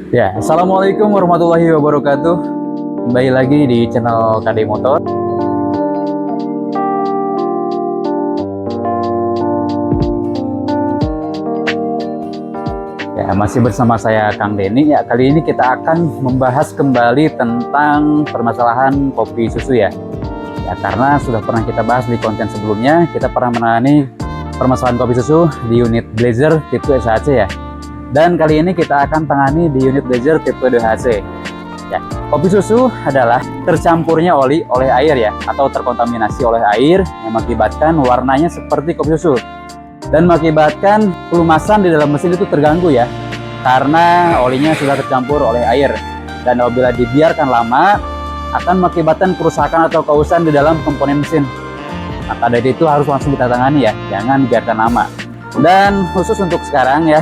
Ya, assalamualaikum warahmatullahi wabarakatuh. Kembali lagi di channel KD Motor. Ya, masih bersama saya Kang Denny. Ya, kali ini kita akan membahas kembali tentang permasalahan kopi susu ya. Ya, karena sudah pernah kita bahas di konten sebelumnya, kita pernah menangani permasalahan kopi susu di unit Blazer tipe SHC ya. Dan kali ini kita akan tangani di unit Blazer tipe 2HC. Ya, kopi susu adalah tercampurnya oli oleh air ya, atau terkontaminasi oleh air yang mengakibatkan warnanya seperti kopi susu dan mengakibatkan pelumasan di dalam mesin itu terganggu ya, karena olinya sudah tercampur oleh air. Dan apabila dibiarkan lama akan mengakibatkan kerusakan atau kausan di dalam komponen mesin. Maka dari itu harus langsung kita tangani ya, jangan biarkan lama. Dan khusus untuk sekarang ya,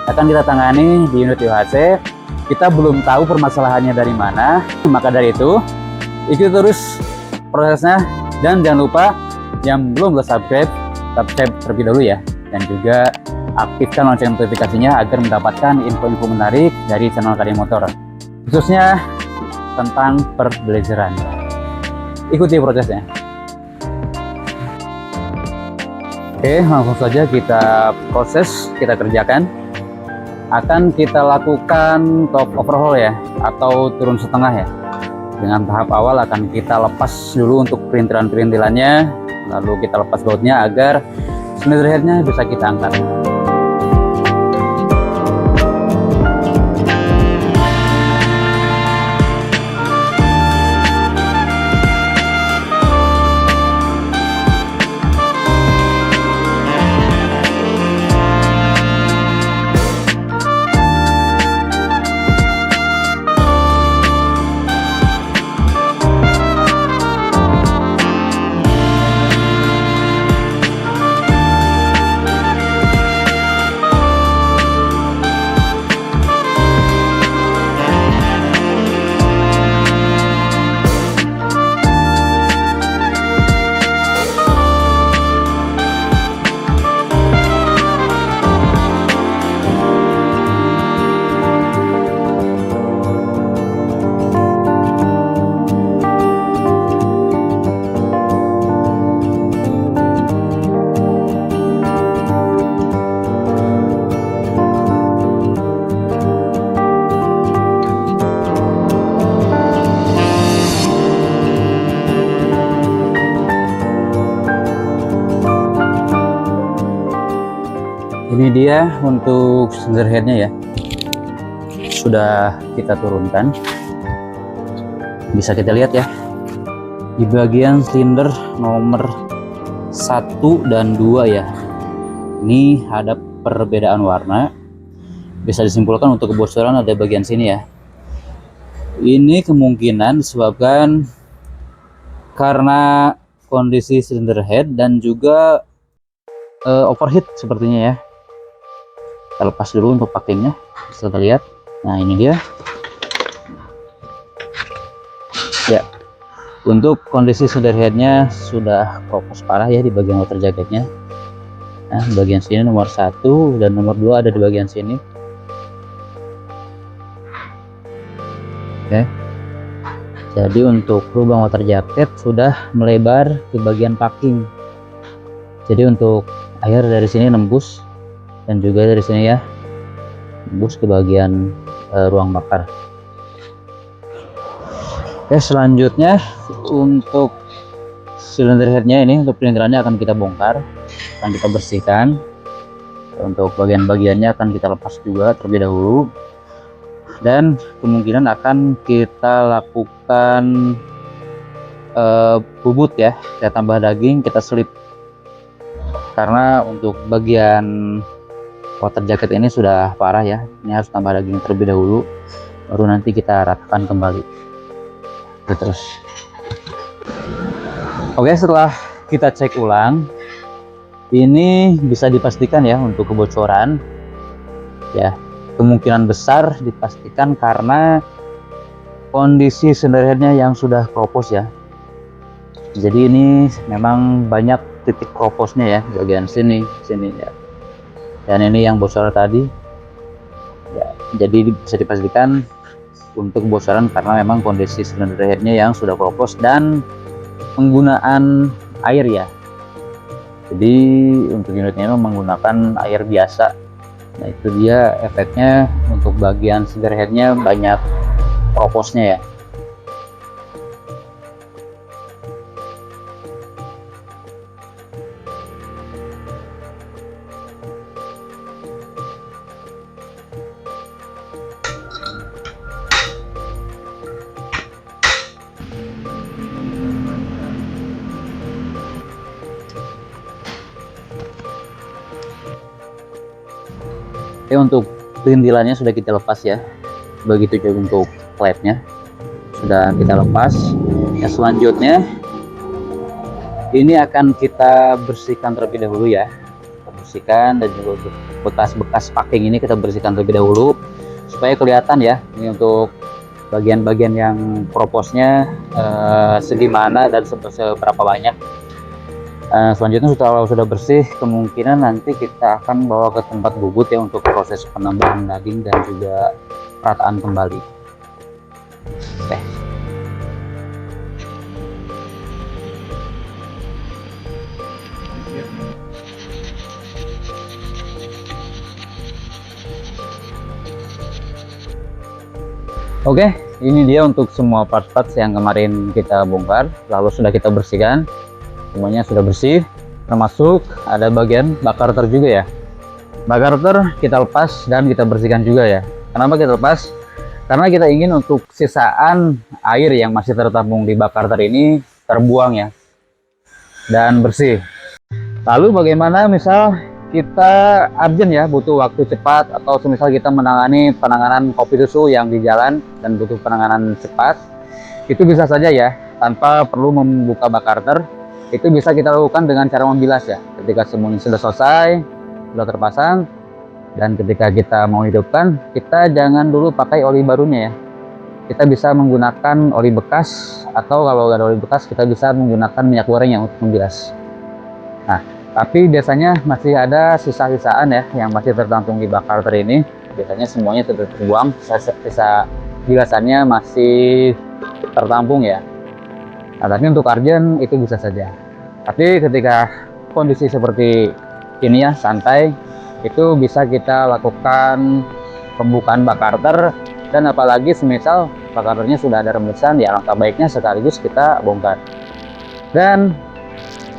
akan kita tangani di unit UHC. Kita belum tahu permasalahannya dari mana, maka dari itu ikuti terus prosesnya. Dan jangan lupa yang belum subscribe terlebih dahulu ya, dan juga aktifkan lonceng notifikasinya agar mendapatkan info-info menarik dari channel KD Motor, khususnya tentang perblazeran. Ikuti prosesnya. Oke, langsung saja kita proses, kita kerjakan. Akan kita lakukan top overhaul ya, atau turun setengah ya. Dengan tahap awal akan kita lepas dulu untuk perintilan-perintilannya, lalu kita lepas bautnya agar cylinder headnya bisa kita angkat. Ini dia untuk cylinder headnya ya, sudah kita turunkan. Bisa kita lihat ya, di bagian silinder nomor 1 dan 2 ya, ini ada perbedaan warna. Bisa disimpulkan untuk kebocoran ada bagian sini ya. Ini kemungkinan disebabkan karena kondisi cylinder head dan juga overheat sepertinya ya. Kita lepas dulu untuk packingnya, bisa kita lihat. Nah, ini dia ya. Untuk kondisi cylinder headnya sudah kopos parah ya di bagian water jacketnya. Nah, bagian sini nomor 1 dan nomor 2 ada di bagian sini. Oke, jadi untuk lubang water jacket sudah melebar ke bagian packing. Jadi untuk air dari sini nembus, dan juga dari sini ya nembus ke bagian ruang bakar. Oke, selanjutnya untuk cylinder headnya ini, untuk perintilannya akan kita bongkar, akan kita bersihkan. Untuk bagian-bagiannya akan kita lepas juga terlebih dahulu, dan kemungkinan akan kita lakukan bubut ya, kita tambah daging, kita selip. Karena untuk bagian water jacket ini sudah parah ya, ini harus tambah daging terlebih dahulu, baru nanti kita ratakan kembali. Terus oke, setelah kita cek ulang, ini bisa dipastikan ya untuk kebocoran ya, kemungkinan besar dipastikan karena kondisi cylinder headnya yang sudah kropos ya. Jadi ini memang banyak titik kroposnya ya, bagian sini ya. Dan ini yang bocor tadi ya, Jadi bisa dipastikan untuk kebocoran karena memang kondisi cylinder headnya yang sudah keropos dan penggunaan air ya. Jadi untuk unitnya memang menggunakan air biasa. Nah itu dia efeknya untuk bagian cylinder headnya banyak kroposnya ya. Oke, untuk perintilannya sudah kita lepas ya, begitu juga untuk klepnya sudah kita lepas. Yang selanjutnya ini akan kita bersihkan terlebih dahulu ya, kita bersihkan, dan juga untuk bekas-bekas packing ini kita bersihkan terlebih dahulu supaya kelihatan ya ini untuk bagian-bagian yang kroposnya segimana dan seberapa banyak. Selanjutnya kalau sudah bersih, kemungkinan nanti kita akan bawa ke tempat bubut ya untuk proses penambahan daging dan juga perataan kembali. Oke. Oke, ini dia untuk semua part-part yang kemarin kita bongkar, lalu sudah kita bersihkan. Semuanya sudah bersih, termasuk ada bagian bak karter juga ya. Bak karter kita lepas dan kita bersihkan juga ya. Kenapa kita lepas? Karena kita ingin untuk sisaan air yang masih tertampung di bak karter ini terbuang ya, dan bersih. Lalu bagaimana misal kita urgent ya, butuh waktu cepat, atau semisal kita menangani penanganan kopi susu yang di jalan dan butuh penanganan cepat, itu bisa saja ya, tanpa perlu membuka bak karter. Itu bisa kita lakukan dengan cara membilas ya. Ketika semuanya sudah selesai, sudah terpasang, dan ketika kita mau hidupkan, kita jangan dulu pakai oli barunya ya. Kita bisa menggunakan oli bekas, atau kalau nggak ada oli bekas, kita bisa menggunakan minyak goreng yang untuk membilas. Nah, tapi biasanya masih ada sisa-sisaan ya yang masih tergantung di bak karter ini. Biasanya semuanya sudah terbuang, sisa bilasannya masih tertampung ya. Nah, tapi untuk urgent itu bisa saja. Tapi ketika kondisi seperti ini ya, santai, itu bisa kita lakukan pembukaan bak karter. Dan apalagi semisal bak karternya sudah ada rembesan, ya langkah baiknya sekaligus kita bongkar. Dan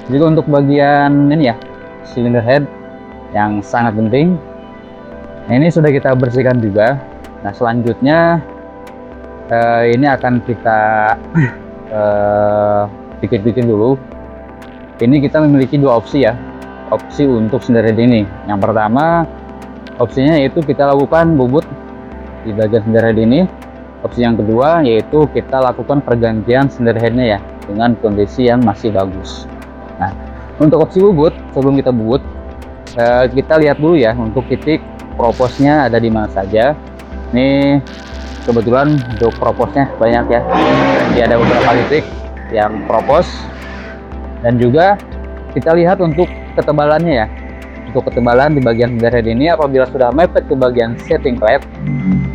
juga untuk bagian ini ya, cylinder head yang sangat penting. Nah, ini sudah kita bersihkan juga. Nah, selanjutnya ini akan kita bikin dulu. Ini kita memiliki dua opsi ya, opsi untuk cylinder head ini. Yang pertama opsinya yaitu kita lakukan bubut di bagian cylinder head ini. Opsi yang kedua yaitu kita lakukan pergantian cylinder headnya ya, dengan kondisi yang masih bagus. Nah, untuk opsi bubut, sebelum kita bubut, kita lihat dulu ya untuk titik kroposnya ada di mana saja. Ini kebetulan untuk kroposnya banyak ya, jadi ada beberapa titik yang kropos. Dan juga kita lihat untuk ketebalannya ya. Untuk ketebalan di bagian cylinder head ini, apabila sudah mepet ke bagian setting klep,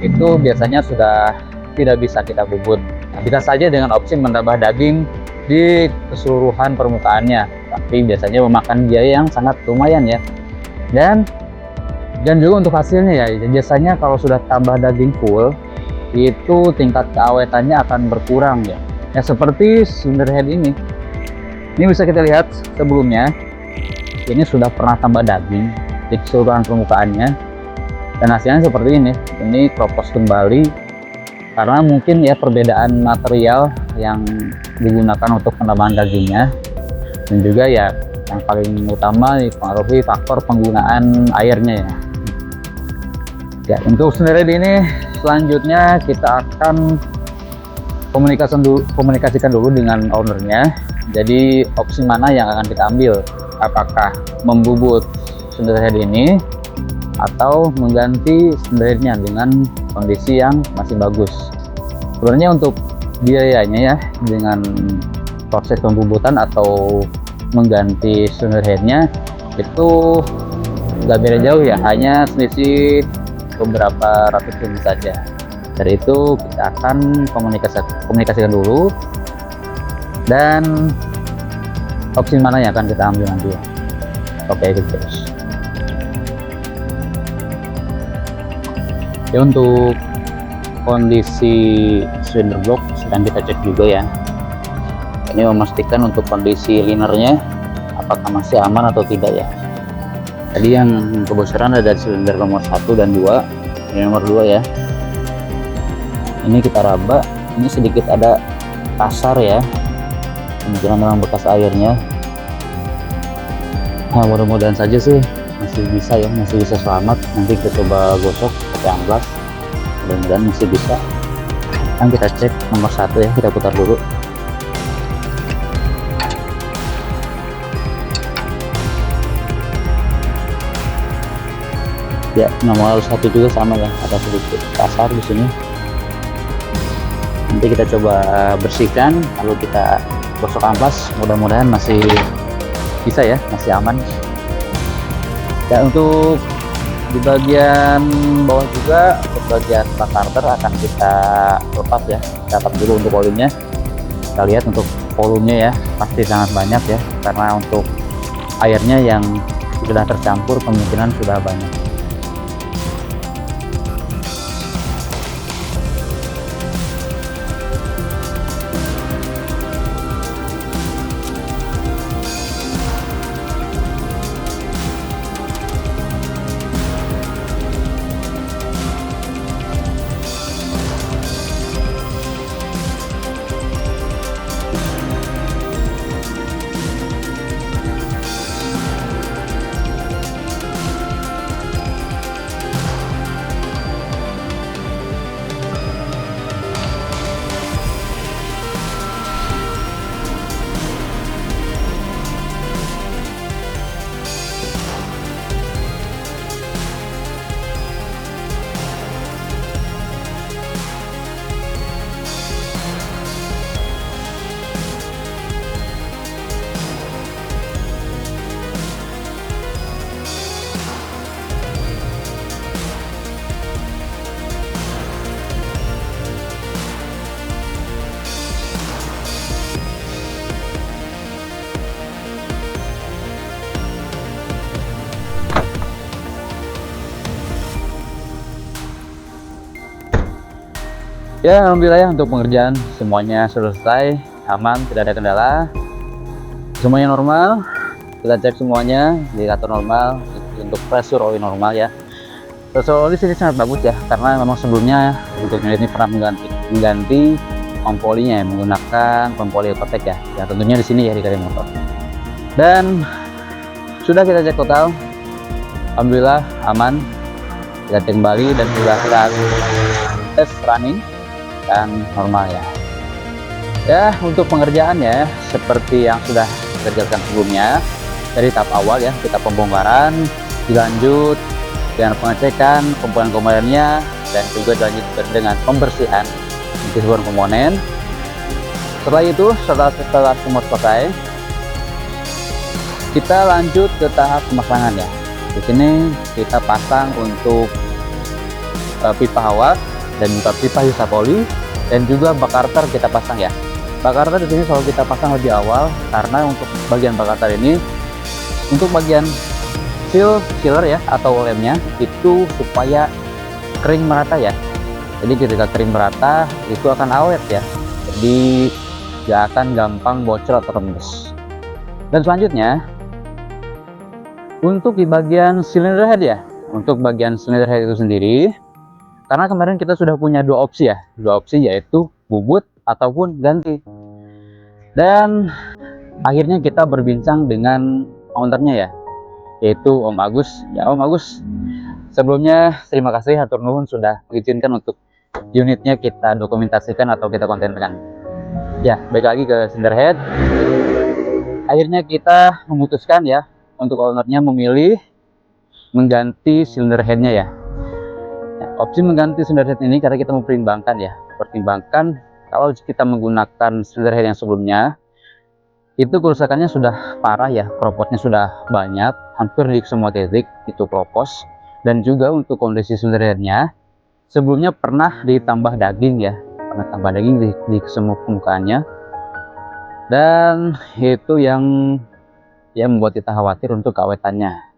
itu biasanya sudah tidak bisa kita bubut. Nah, bisa saja dengan opsi menambah daging di keseluruhan permukaannya, tapi biasanya memakan biaya yang sangat lumayan ya. Dan juga untuk hasilnya ya, biasanya kalau sudah tambah daging full, itu tingkat keawetannya akan berkurang ya. Ya seperti cylinder head ini. Ini bisa kita lihat sebelumnya, ini sudah pernah tambah daging di keseluruhan permukaannya, dan hasilnya seperti ini. Ini kropos kembali karena mungkin ya perbedaan material yang digunakan untuk penambahan dagingnya, dan juga ya yang paling utama dipengaruhi faktor penggunaan airnya ya. Ya, untuk cylinder head ini selanjutnya kita akan komunikasikan dulu dengan ownernya. Jadi opsi mana yang akan kita ambil, apakah membubut cylinder head ini atau mengganti cylinder headnya dengan kondisi yang masih bagus. Sebenarnya untuk biayanya ya, dengan proses pembubutan atau mengganti cylinder headnya itu nggak beda jauh ya, hanya selisih beberapa ratus ribu saja. Dari itu kita akan komunikasikan dulu, dan opsi mana yang akan kita ambil nanti ya. Oke, guys. Ya, untuk kondisi silinder blok sedang kita cek juga ya. Ini memastikan untuk kondisi linernya apakah masih aman atau tidak ya. Tadi yang kebocoran ada silinder nomor 1 dan 2. Ini nomor 2 ya. Ini kita raba, ini sedikit ada kasar ya, kemungkinan memang bekas airnya. Nah, mudah-mudahan saja sih masih bisa ya, masih bisa selamat. Nanti kita coba gosok pakai amplas, mudah-mudahan masih bisa. Kan kita cek nomor 1 ya, kita putar dulu. Ya, nomor 1 juga sama ya, ada sedikit kasar di sini. Nanti kita coba bersihkan, lalu kita gosok amplas, mudah-mudahan masih bisa ya, masih aman. Ya, untuk di bagian bawah juga, untuk bagian starter akan kita lepas ya, dapat dulu untuk volumenya. Kita lihat untuk volumenya ya, pasti sangat banyak ya, karena untuk airnya yang sudah tercampur kemungkinan sudah banyak. Ya, alhamdulillah ya, untuk pengerjaan semuanya selesai, aman, tidak ada kendala, semuanya normal. Kita cek semuanya, indikator normal, untuk pressure oil normal ya. Pressure oil sini sangat bagus ya, karena memang sebelumnya untuk unit ini pernah mengganti kompolinya ya, menggunakan kompoli Ecotec ya, yang tentunya di sini ya di kari motor. Dan sudah kita cek total, alhamdulillah aman. Kita cek kembali dan sudah kita tes running dan normal ya. Ya, untuk pengerjaannya seperti yang sudah dikerjakan sebelumnya, dari tahap awal ya, kita pembongkaran, dilanjut dengan pengecekan komponen-komponennya, dan juga dilanjut dengan pembersihan seluruh komponen. Setelah itu, setelah semua selesai, kita lanjut ke tahap pemasangan ya. Di sini kita pasang untuk pipa hawa dan juga pipa hisapoli, dan juga bak karter kita pasang ya. Bak karter di sini selalu kita pasang lebih awal, karena untuk bagian bak karter ini, untuk bagian sealer ya atau lemnya itu supaya kering merata ya. Jadi ketika kering merata itu akan awet ya, jadi gak akan gampang bocor atau rembes. Dan selanjutnya untuk di bagian cylinder head ya, untuk bagian cylinder head itu sendiri, karena kemarin kita sudah punya dua opsi yaitu bubut ataupun ganti. Dan akhirnya kita berbincang dengan ownernya ya, yaitu Om Agus. Ya, Om Agus, sebelumnya terima kasih hatur nuhun sudah mengizinkan untuk unitnya kita dokumentasikan atau kita kontenkan. Ya, balik lagi ke cylinder head. Akhirnya kita memutuskan ya untuk ownernya memilih mengganti cylinder headnya ya. Opsi mengganti cylinder head ini karena kita mempertimbangkan ya, kalau kita menggunakan cylinder head yang sebelumnya itu kerusakannya sudah parah ya, kropotnya sudah banyak, hampir di semua titik itu kropos. Dan juga untuk kondisi silinder sebelumnya pernah ditambah daging ya, pernah tambah daging di semua permukaannya, dan itu yang membuat kita khawatir untuk keawetannya.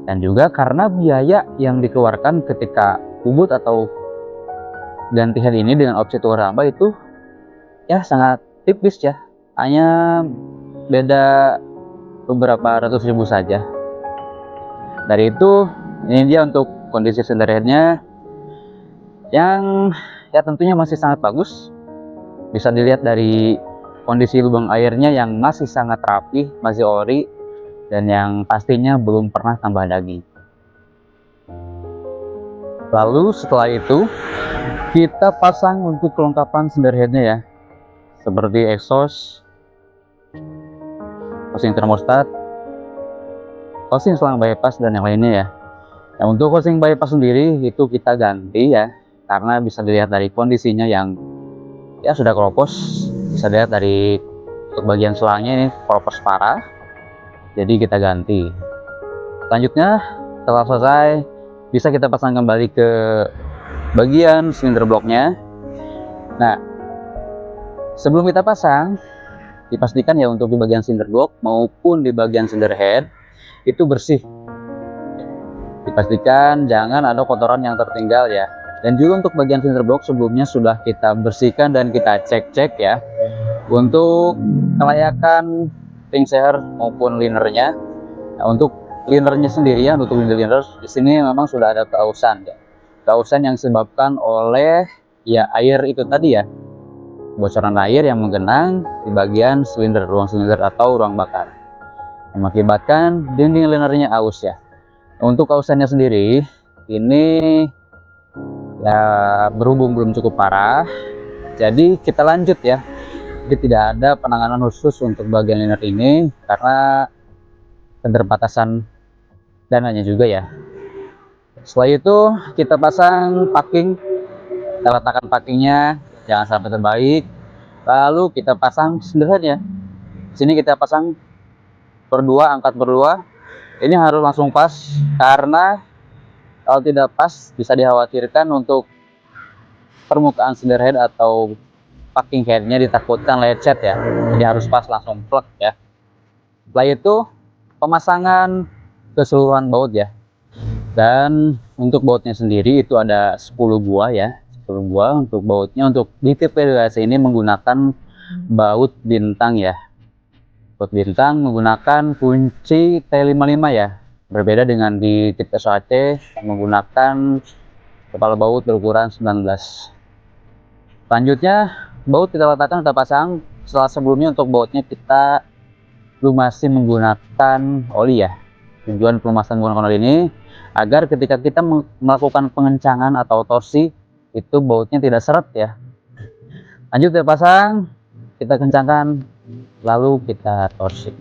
Dan juga karena biaya yang dikeluarkan ketika ubut atau gantian ini dengan opsi tukar tambah itu ya sangat tipis ya, hanya beda beberapa ratus ribu saja. Dari itu, ini dia untuk kondisi silinder yang ya tentunya masih sangat bagus. Bisa dilihat dari kondisi lubang airnya yang masih sangat rapi, masih ori, dan yang pastinya belum pernah tambah daging. Lalu setelah itu kita pasang untuk kelengkapan silinder headnya ya, seperti exhaust, housing termostat, housing selang bypass, dan yang lainnya ya. Nah, untuk housing bypass sendiri itu kita ganti ya, karena bisa dilihat dari kondisinya yang ya sudah keropos. Bisa dilihat dari untuk bagian selangnya ini keropos parah, jadi kita ganti. Selanjutnya setelah selesai bisa kita pasang kembali ke bagian silinder bloknya. Nah, sebelum kita pasang dipastikan ya untuk di bagian silinder blok maupun di bagian silinder head itu bersih. Dipastikan jangan ada kotoran yang tertinggal ya. Dan juga untuk bagian silinder blok sebelumnya sudah kita bersihkan dan kita cek ya untuk kelayakan ring seher maupun linernya. Nah, untuk linernya sendiri ya, untuk liner di sini memang sudah ada keausan ya. Keausan yang disebabkan oleh ya air itu tadi ya, bocoran air yang menggenang di bagian silinder, ruang silinder atau ruang bakar, yang mengakibatkan dinding linernya aus ya. Untuk ausannya sendiri ini ya berhubung belum cukup parah, jadi kita lanjut ya. Jadi tidak ada penanganan khusus untuk bagian liner ini karena keterbatasan dananya juga ya. Setelah itu kita pasang packing, kita letakkan packingnya jangan sampai terbaik, lalu kita pasang silinder. Sini kita pasang berdua, angkat berdua. Ini harus langsung pas karena kalau tidak pas bisa dikhawatirkan untuk permukaan silinder head atau packing headnya ditakutkan lecet ya. Jadi harus pas, langsung plug ya. Setelah itu pemasangan keseluruhan baut ya. Dan untuk bautnya sendiri itu ada 10 buah ya. 10 buah untuk bautnya. Untuk di tipe DWC ini menggunakan baut bintang ya. Baut bintang menggunakan kunci T55 ya. Berbeda dengan di tipe SOHC menggunakan kepala baut berukuran 19. Selanjutnya baut kita letakkan, kita pasang. Setelah sebelumnya untuk bautnya kita lumasi menggunakan oli ya. Tujuan pelumasan menggunakan oli ini agar ketika kita melakukan pengencangan atau torsi itu bautnya tidak seret ya. Lanjut kita pasang, kita kencangkan, lalu kita torsi.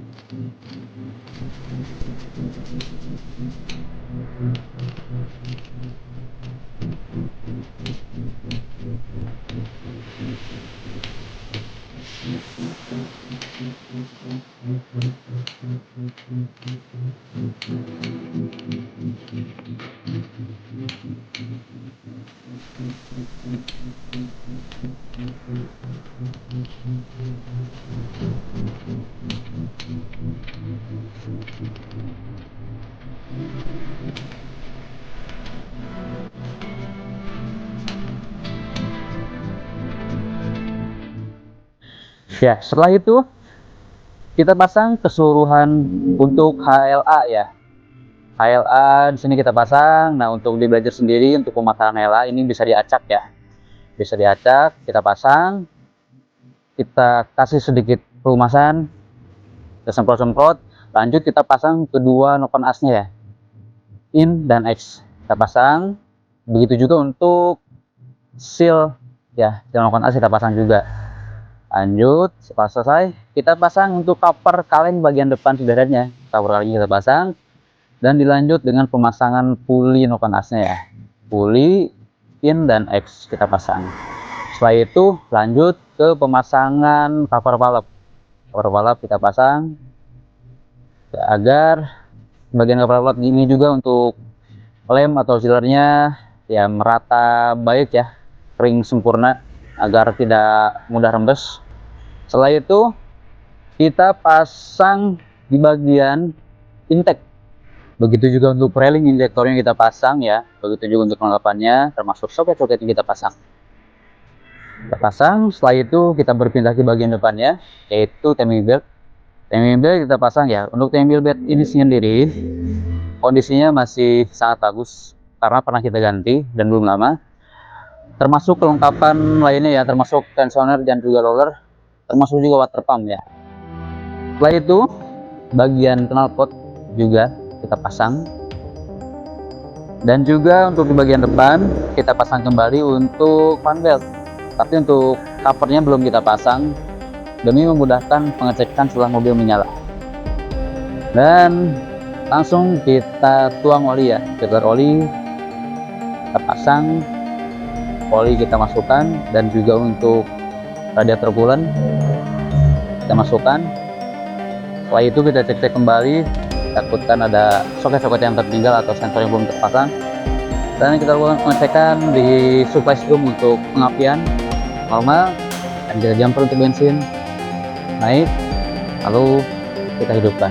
Ya, setelah itu kita pasang keseluruhan untuk HLA ya. HLA di sini kita pasang. Nah, untuk di belajar sendiri untuk pemasangan HLA ini bisa diacak ya. Bisa diacak, kita pasang. Kita kasih sedikit pelumasan, kita semprot-semprot. Lanjut kita pasang kedua noken asnya ya. In dan X kita pasang. Begitu juga untuk seal ya, dan noken as kita pasang juga. Lanjut, setelah selesai kita pasang untuk cover kaleng bagian depan silidernya. Cover kalengnya kita pasang dan dilanjut dengan pemasangan puli noken asnya ya. Puli, in dan X kita pasang. Setelah itu lanjut ke pemasangan cover valve. Cover valve kita pasang agar bagian cover valve ini juga untuk lem atau sealernya ya merata baik ya, kering sempurna agar tidak mudah rembes. Setelah itu kita pasang di bagian intake. Begitu juga untuk railing injektornya kita pasang ya. Begitu juga untuk kelengkapannya, termasuk soket-soket yang kita pasang. Kita pasang, setelah itu kita berpindah ke bagian depannya, yaitu timing belt. Timing belt kita pasang ya. Untuk timing belt ini sendiri kondisinya masih sangat bagus karena pernah kita ganti dan belum lama. Termasuk kelengkapan lainnya ya, termasuk tensioner dan juga roller, termasuk juga water pump ya. Setelah itu bagian knalpot juga kita pasang, dan juga untuk di bagian depan kita pasang kembali untuk fan belt, tapi untuk covernya belum kita pasang demi memudahkan pengecekan setelah mobil menyala. Dan langsung kita tuang oli ya, filter oli kita pasang, oli kita masukkan, dan juga untuk radiator coolant kita masukkan. Setelah itu kita cek-cek kembali, takutkan ada soket-soket yang tertinggal atau sensor yang belum terpasang, dan kita lakukan pengecekan di supply strum untuk pengapian normal, dan kita jumper untuk bensin naik, lalu kita hidupkan.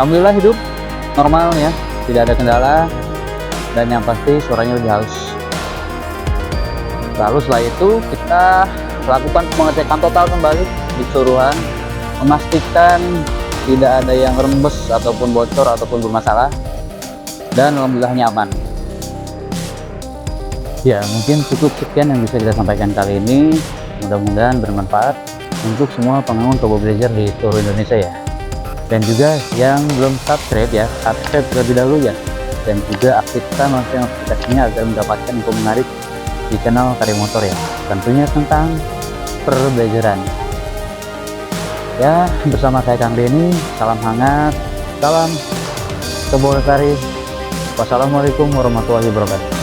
Alhamdulillah hidup normal ya, tidak ada kendala, dan yang pasti suaranya lebih halus. Lalu setelah itu kita lakukan pengecekan total kembali di keseluruhan, memastikan tidak ada yang rembes ataupun bocor ataupun bermasalah, dan alhamdulillahnya aman. Ya, mungkin cukup sekian yang bisa kita sampaikan kali ini. Mudah-mudahan bermanfaat untuk semua pengguna Turbo Blazer di seluruh Indonesia ya. Dan juga yang belum subscribe ya, subscribe terlebih dahulu ya, dan juga aktifkan lonceng notifikasinya agar mendapatkan info menarik di channel Karir Motor ya, tentunya tentang perblazeran ya. Bersama saya Kang Denny, salam hangat, salam Turbo Lestari. Wassalamualaikum warahmatullahi wabarakatuh.